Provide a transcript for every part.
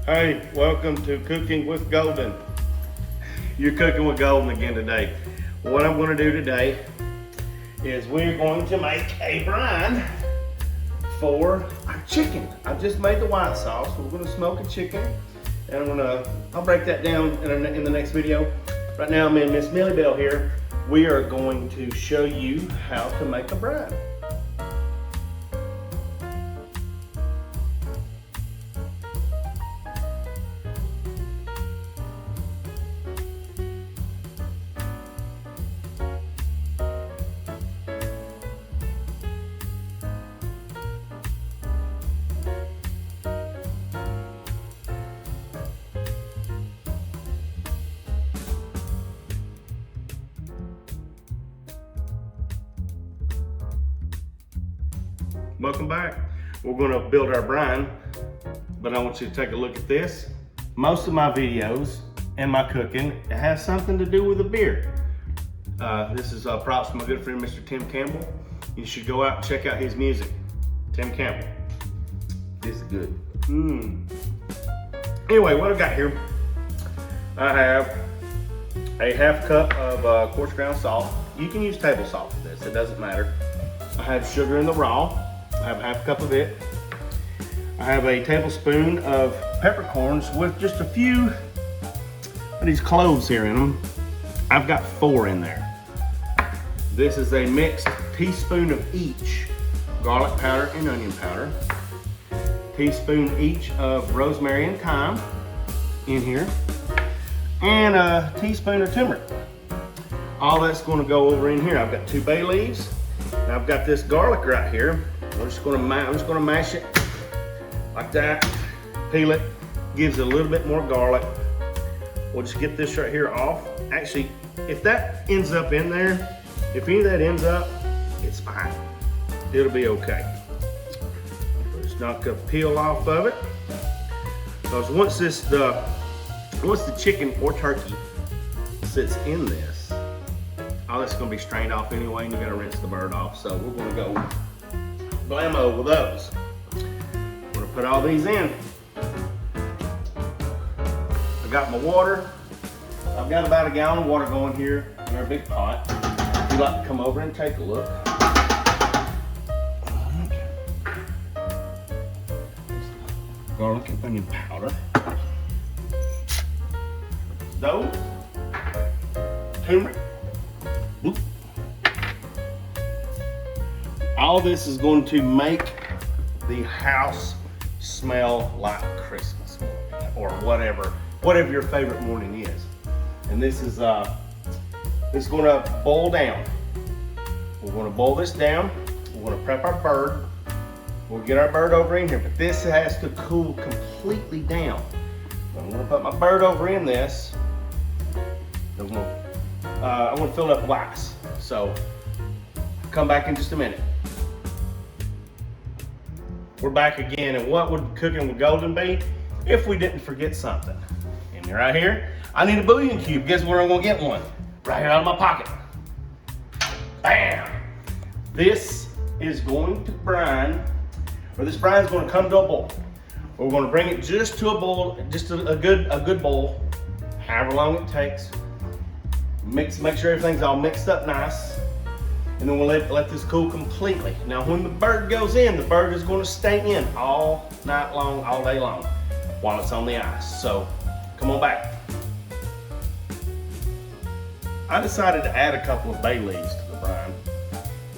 Hey, welcome to Cooking with Golden. You're cooking with Golden again today. What I'm going to do today is we're going to make a brine for our chicken. I've just made the white sauce. We're going to smoke a chicken, and I'll break that down in the next video. Right now, me and Miss Millie Bell here, we are going to show you how to make a brine. Welcome back. We're going to build our brine, but I want you to take a look at this. Most of my videos and my cooking has something to do with a beer. This is props to my good friend Mr. Tim Campbell. You should go out and check out his music. Tim Campbell. This is good. Anyway, what I've got here, I have a half cup of coarse ground salt. You can use table salt for this, it doesn't matter. I have sugar in the raw. I have half a cup of it. I have a tablespoon of peppercorns with just a few of these cloves here in them. I've got 4 in there. This is a mixed teaspoon of each garlic powder and onion powder. Teaspoon each of rosemary and thyme in here. And a teaspoon of turmeric. All that's going to go over in here. I've got 2 bay leaves. And I've got this garlic right here. I'm just going to mash it like that, peel it, gives it a little bit more garlic. We'll just get this right here off. Actually, if that ends up in there, if any of that ends up, it's fine. It'll be okay. We'll just knock the peel off of it. Because once the chicken or turkey sits in this, all that's going to be strained off anyway, and you got to rinse the bird off. So we're going to go blammo with those. I'm going to put all these in. I got my water. I've got about a gallon of water going here in our big pot. If you'd like to come over and take a look. Garlic and onion powder. Dough. Turmeric. Whoop. All this is going to make the house smell like Christmas morning, or whatever your favorite morning is. And this is it's going to boil down. We're going to boil this down. We're going to prep our bird. We'll get our bird over in here, but this has to cool completely down. I'm going to put my bird over in this. I'm going to fill it up with ice. So come back in just a minute. We're back again, and what would cooking with Golden be if we didn't forget something? And right here, I need a bouillon cube. Guess where I'm gonna get one? Right here out of my pocket. Bam! This is going to brine, or this brine is going to come to a boil. We're going to bring it just to a boil, just a good boil, however long it takes. Make sure everything's all mixed up nice. And then we'll let this cool completely. Now when the bird goes in, the bird is going to stay in all night long, all day long, while it's on the ice. So come on back. I decided to add a couple of bay leaves to the brine.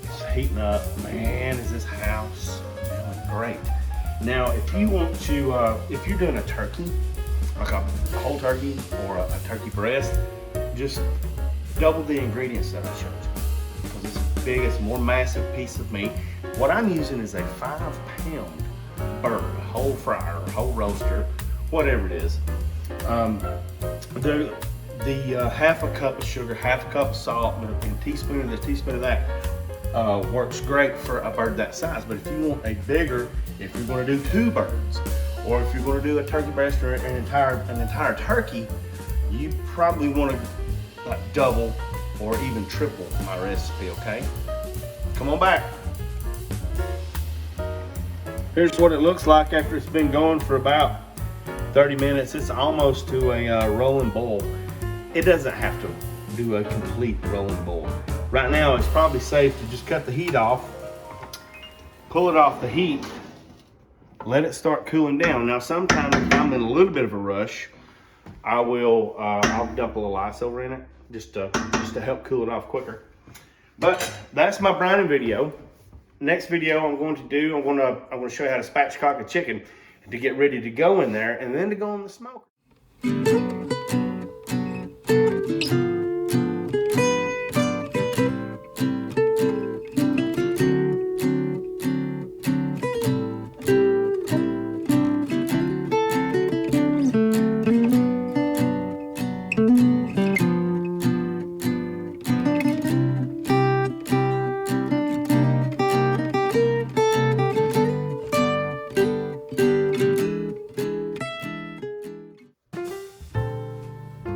It's heating up. Man, is this house smelling great. Now if you want to, if you're doing a turkey, like a whole turkey or a turkey breast, just double the ingredients that I showed you. Because it's a big, it's a more massive piece of meat. What I'm using is a 5-pound bird, a whole fryer, a whole roaster, whatever it is. The half a cup of sugar, half a cup of salt, and a teaspoon of this, teaspoon of that works great for a bird that size. But if you want a bigger, if you're going to do 2 birds, or if you're going to do a turkey breast or an entire turkey, you probably want to like double or even triple my recipe, okay? Come on back. Here's what it looks like after it's been going for about 30 minutes. It's almost to a rolling boil. It doesn't have to do a complete rolling boil. Right now, it's probably safe to just cut the heat off, pull it off the heat, let it start cooling down. Now, sometimes if I'm in a little bit of a rush, I'll dump a little ice over in it just to help cool it off quicker. But that's my brining video. Next video I'm going to show you how to spatchcock a chicken to get ready to go in there and then to go on the smoker.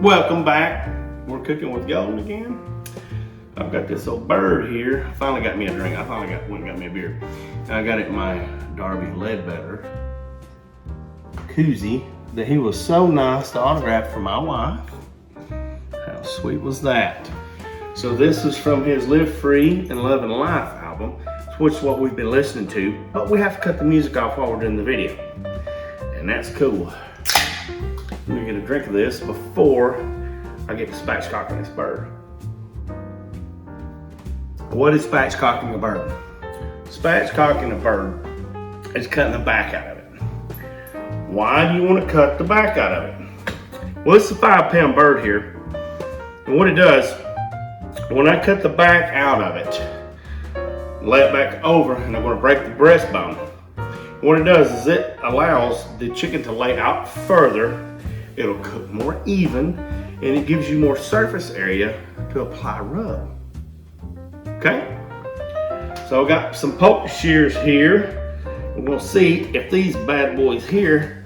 Welcome back. We're cooking with gold again. I've got this old bird here. Finally got me a drink. I finally went and got me a beer. And I got it in my Darby Ledbetter koozie that he was so nice to autograph for my wife. How sweet was that? So this is from his Live Free and Loving Life album, which is what we've been listening to, but we have to cut the music off while we're doing the video. And that's cool. Let me get a drink of this before I get to spatchcocking this bird. What is spatchcocking a bird? Spatchcocking a bird is cutting the back out of it. Why do you want to cut the back out of it? Well, it's a 5-pound bird here. And what it does, when I cut the back out of it, lay it back over, and I'm going to break the breastbone. What it does is it allows the chicken to lay out further. It'll cook more even, and it gives you more surface area to apply rub. Okay? So I got some poke shears here, and we'll see if these bad boys here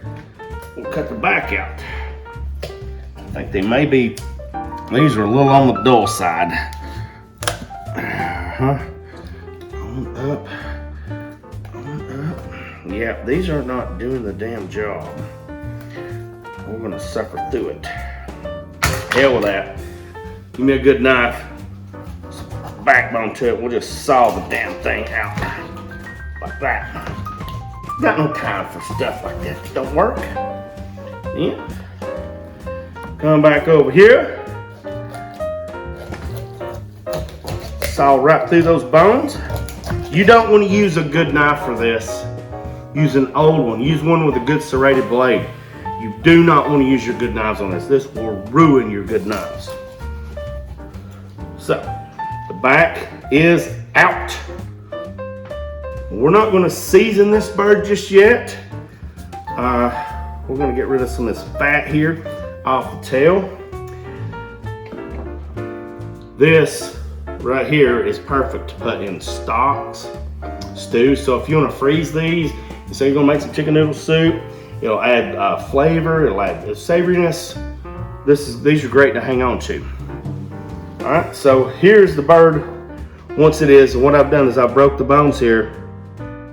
will cut the back out. I think they may be, these are a little on the dull side. On up. Yeah, these are not doing the damn job. We're gonna suffer through it. Hell with that. Give me a good knife, some backbone to it. We'll just saw the damn thing out like that. Got no time for stuff like that. Don't work. Yeah. Come back over here. Saw right through those bones. You don't want to use a good knife for this. Use an old one. Use one with a good serrated blade. You do not want to use your good knives on this. This will ruin your good knives. So, the back is out. We're not going to season this bird just yet. We're going to get rid of some of this fat here off the tail. This right here is perfect to put in stocks, stews. So if you want to freeze these, you say you're going to make some chicken noodle soup, it'll add flavor, it'll add savoriness. These are great to hang on to. All right, so here's the bird once it is. And what I've done is I broke the bones here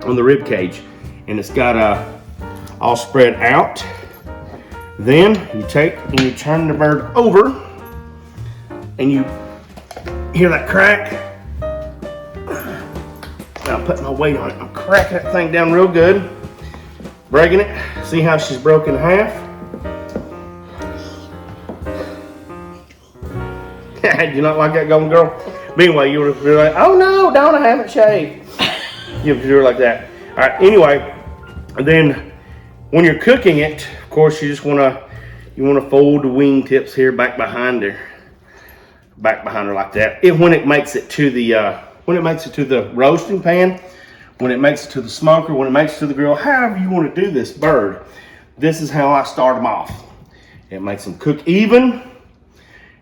on the rib cage, and it's got all spread out. Then you take and you turn the bird over, and you hear that crack. Now I'm putting my weight on it. I'm cracking that thing down real good. Breaking it. See how she's broken in half? You not like that, Golden Girl? Meanwhile, you would be like, oh no, Donna, I haven't shaved. You would do it like that. All right, anyway, and then when you're cooking it, of course, you want to fold the wing tips here back behind her like that. When it makes it to the roasting pan, when it makes it to the smoker, when it makes it to the grill, however you want to do this bird, this is how I start them off. It makes them cook even.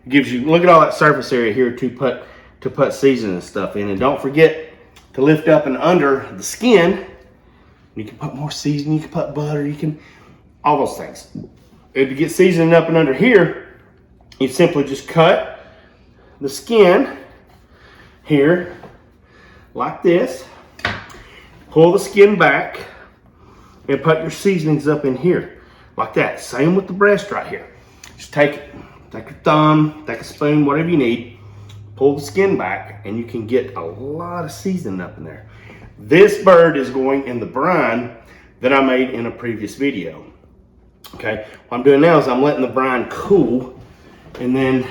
It gives you, look at all that surface area here to put seasoning and stuff in. And don't forget to lift up and under the skin. You can put more seasoning, you can put butter, you can, all those things. And to get seasoning up and under here, you simply just cut the skin here like this. Pull the skin back and put your seasonings up in here. like that. Same with the breast right here. Just take your thumb, take a spoon, whatever you need, pull the skin back, and you can get a lot of seasoning up in there. This bird is going in the brine that I made in a previous video. Okay, what I'm doing now is I'm letting the brine cool, and then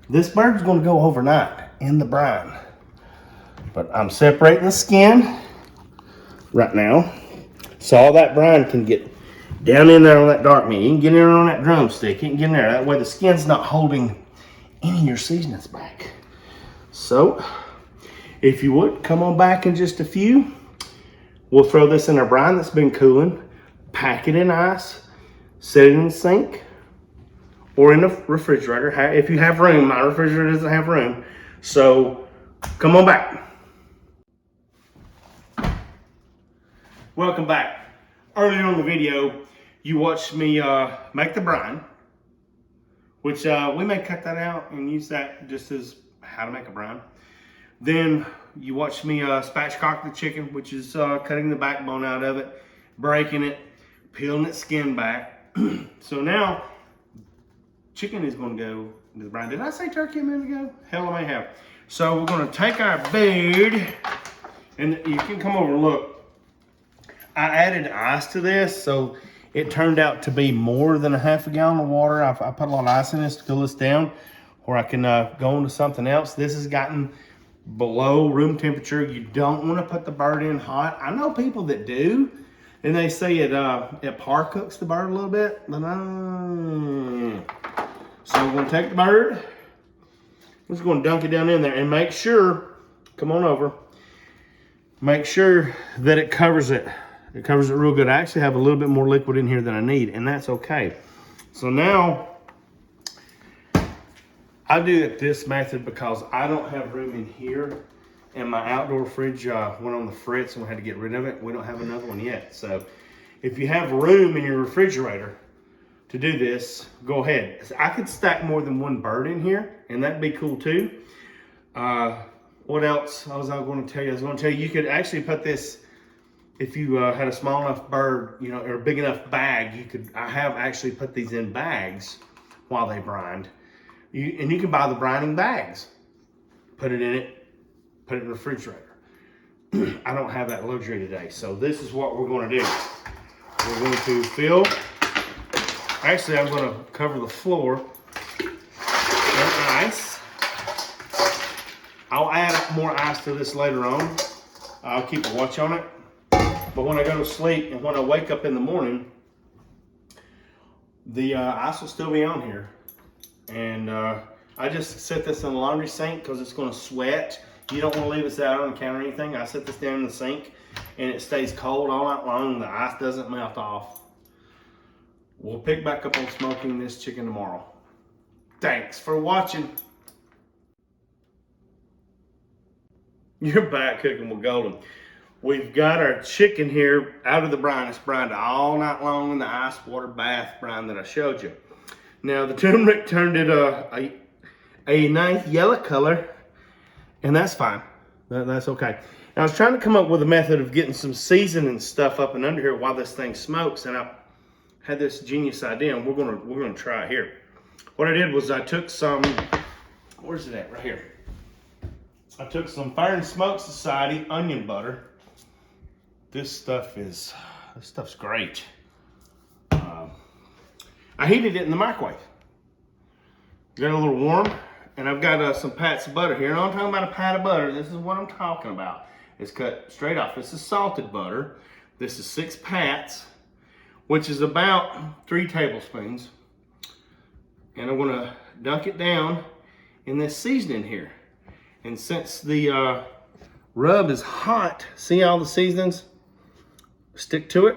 this bird's going to go overnight in the brine. But I'm separating the skin right now, so all that brine can get down in there on that dark meat. You can get in there on that drumstick. You can get in there. That way the skin's not holding any of your seasonings back. So, if you would, come on back in just a few. We'll throw this in our brine that's been cooling, pack it in ice, set it in the sink, or in the refrigerator. If you have room, my refrigerator doesn't have room. So, come on back. Welcome back. Earlier on the video, you watched me make the brine, which we may cut that out and use that just as how to make a brine. Then you watched me spatchcock the chicken, which is cutting the backbone out of it, breaking it, peeling its skin back. So now, chicken is going to go into the brine. Did I say turkey a minute ago? Hell, I may have. So we're going to take our bird, and you can come over and look. I added ice to this, so it turned out to be more than a half a gallon of water. I put a lot of ice in this to cool this down, or I can go into something else. This has gotten below room temperature. You don't want to put the bird in hot. I know people that do, and they say it par cooks the bird a little bit, but so we're going to take the bird. We're just going to dunk it down in there and make sure, come on over, make sure that it covers it. It covers it real good. I actually have a little bit more liquid in here than I need, and that's okay. So now, I do it this method because I don't have room in here, and my outdoor fridge went on the fritz and we had to get rid of it. We don't have another one yet. So if you have room in your refrigerator to do this, go ahead. I could stack more than one bird in here, and that'd be cool too. What else was I going to tell you? I was going to tell you, you could actually put this, if you had a small enough bird, you know, or a big enough bag, you could, I have actually put these in bags while they brined. And you can buy the brining bags. Put it in it, put it in the refrigerator. I don't have that luxury today. So this is what we're going to do. We're going to fill, actually I'm going to cover the floor with ice. I'll add more ice to this later on. I'll keep a watch on it. But when I go to sleep and when I wake up in the morning, the ice will still be on here. And I just set this in the laundry sink because it's going to sweat. You don't want to leave this out on the counter or anything. I set this down in the sink and it stays cold all night long and the ice doesn't melt off. We'll pick back up on smoking this chicken tomorrow. Thanks for watching. You're back cooking with Golden. We've got our chicken here out of the brine. It's brined all night long in the ice water bath brine that I showed you. Now the turmeric turned it a nice yellow color, and that's fine. That's okay. Now, I was trying to come up with a method of getting some seasoning stuff up and under here while this thing smokes, and I had this genius idea, and we're gonna try it here. What I did was I took some, where's it at? Right here. I took some Fire and Smoke Society onion butter. This stuff's great. I heated it in the microwave. Got it a little warm, and I've got some pats of butter here. And I'm talking about a pat of butter. This is what I'm talking about. It's cut straight off. This is salted butter. This is 6 pats, which is about 3 tablespoons. And I'm gonna dunk it down in this seasoning here. And since the rub is hot, see all the seasonings stick to it?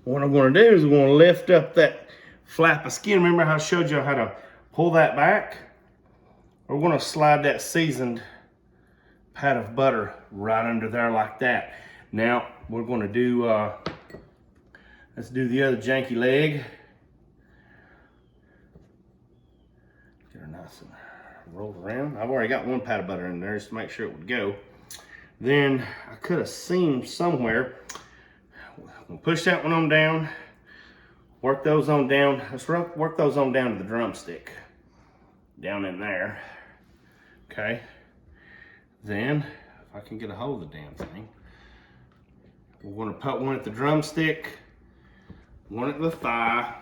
What I'm gonna do is I'm gonna lift up that flap of skin. Remember how I showed you how to pull that back? We're gonna slide that seasoned pat of butter right under there like that. Now we're gonna do, let's do the other janky leg. Get her nice and rolled around. I've already got one pat of butter in there just to make sure it would go. Then I could have seen somewhere. We'll push that one on down. Work those on down. Let's work those on down to the drumstick. Down in there. Okay. Then, if I can get a hold of the damn thing, we're going to put one at the drumstick, one at the thigh,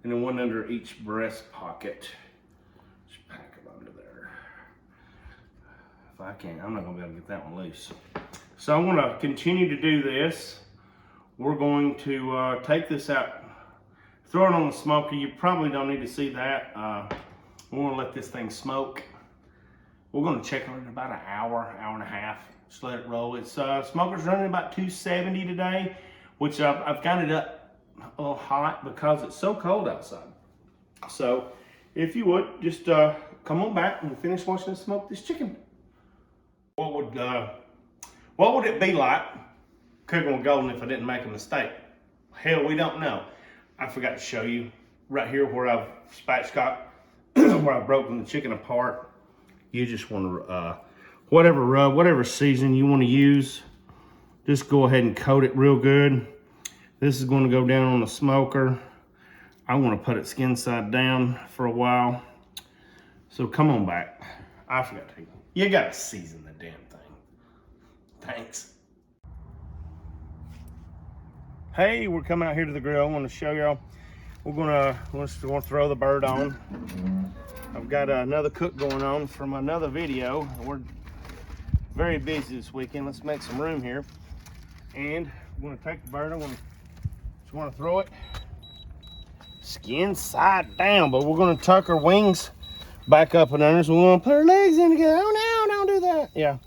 and then one under each breast pocket. Just pack it under there. If I can, I'm not going to be able to get that one loose. So I'm going to continue to do this. We're going to take this out, throw it on the smoker. You probably don't need to see that. We're going to let this thing smoke. We're going to check it in about an hour, hour and a half. Just let it roll. It's smoker's running about 270 today, which I've got it up a little hot because it's so cold outside. So if you would, just come on back and finish watching us smoke this chicken. What would it be like cooking with Golden if I didn't make a mistake? Hell, we don't know. I forgot to show you right here where I've spatchcock, where I've broken the chicken apart. You just want to, whatever rub, whatever season you want to use, just go ahead and coat it real good. This is going to go down on the smoker. I want to put it skin side down for a while. So come on back. I forgot to. You got to season the damn thing. Thanks. Hey, we're coming out here to the grill. I want to show y'all. We're gonna throw the bird on. I've got another cook going on from another video. We're very busy this weekend. Let's make some room here. And we're gonna take the bird. Just want to throw it skin side down, but we're gonna tuck her wings back up and under. So we're gonna put her legs in together. Oh no, don't do that. Yeah,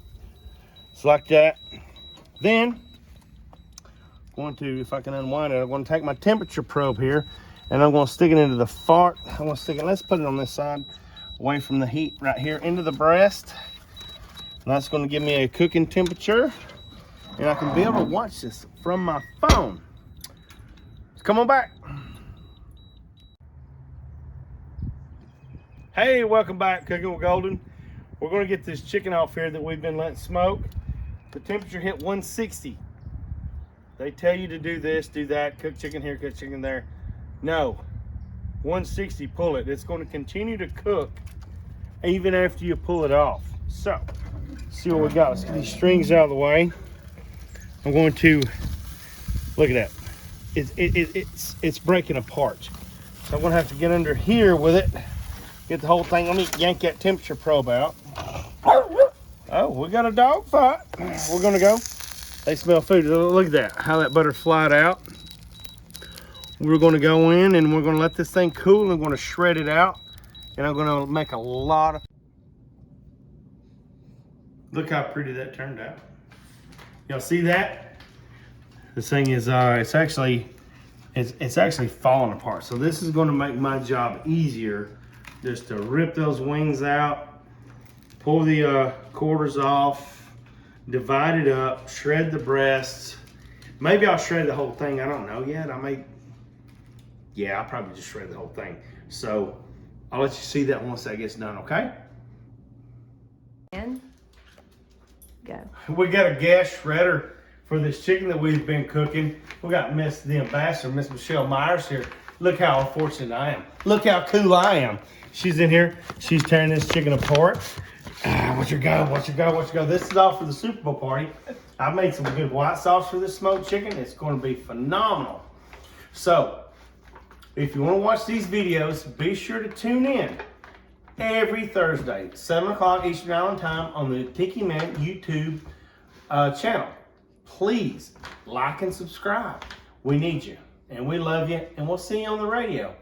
it's like that. Then going to, if I can unwind it, I'm going to take my temperature probe here and I'm going to stick it into the fart. I'm going to stick it, let's put it on this side, away from the heat right here, into the breast. And that's going to give me a cooking temperature. And I can be able to watch this from my phone. So come on back. Hey, welcome back, Cooking with Golden. We're going to get this chicken off here that we've been letting smoke. The temperature hit 160. They tell you to do this, do that, cook chicken here, cook chicken there. No, 160, pull it. It's going to continue to cook even after you pull it off. So, see what we got. Let's get these strings out of the way. I'm going to, look at that. It's breaking apart. So I'm going to have to get under here with it, get the whole thing. Let me yank that temperature probe out. Oh, we got a dog fight. We're going to go. They smell food. Look at that, how that butter flied out. We're going to go in and we're going to let this thing cool. I'm going to shred it out and I'm going to make a lot of. Look how pretty that turned out. Y'all see that? This thing is it's actually falling apart. So this is going to make my job easier, just to rip those wings out, pull the quarters off, divide it up, shred the breasts. Maybe I'll shred the whole thing. I don't know yet. I'll probably just shred the whole thing. So I'll let you see that once that gets done, okay? And go. We got a gas shredder for this chicken that we've been cooking. We got the ambassador, Miss Michelle Myers here. Look how unfortunate I am. Look how cool I am. She's in here. She's tearing this chicken apart. Watch her go, watch her go, watch her go. This is all for the Super Bowl party. I made some good white sauce for this smoked chicken. It's going to be phenomenal. So, if you want to watch these videos, be sure to tune in every Thursday, 7 o'clock Eastern Island Time on the Tiki Man YouTube channel. Please like and subscribe. We need you, and we love you, and we'll see you on the radio.